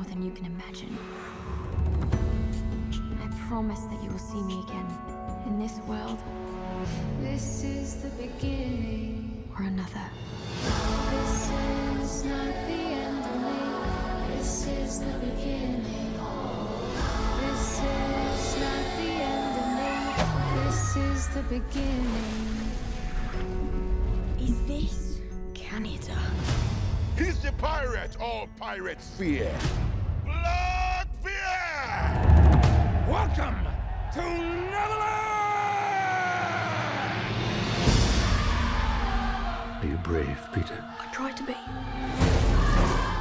more than you can imagine. I promise that you will see me again in this world. This is the beginning. Or another. This is not the end of me. This is the beginning. This is not the end of me. This is the beginning. Is this Canada? He's the pirate all pirates fear. Blackbeard! Welcome to Neverland! Are you brave, Peter? I try to be.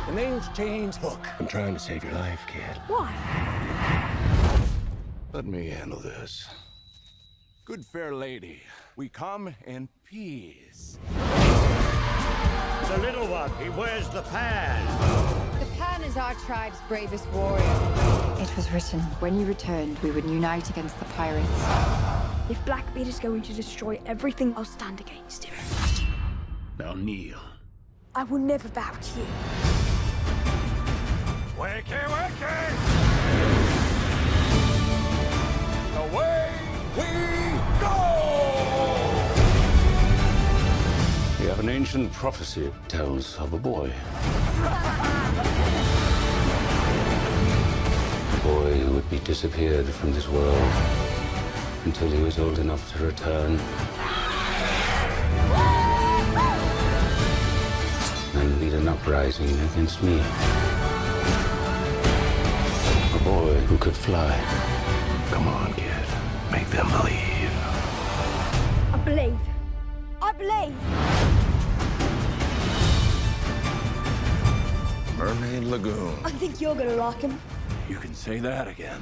The name's James Hook. I'm trying to save your life, kid. Why? Let me handle this. Good fair lady, we come in peace. The little one, he wears the pan. The Pan is our tribe's bravest warrior. It was written, when you returned, we would unite against the pirates. If Blackbeard is going to destroy everything, I'll stand against him. Now kneel. I will never bow to you. Wakey, wakey! Away we go! We have an ancient prophecy. It tells of a boy. A boy who would be disappeared from this world until he was old enough to return. And lead an uprising against me. A boy who could fly. Come on, kid. Make them believe. I believe. I believe. Mermaid Lagoon. I think you're gonna like him. You can say that again.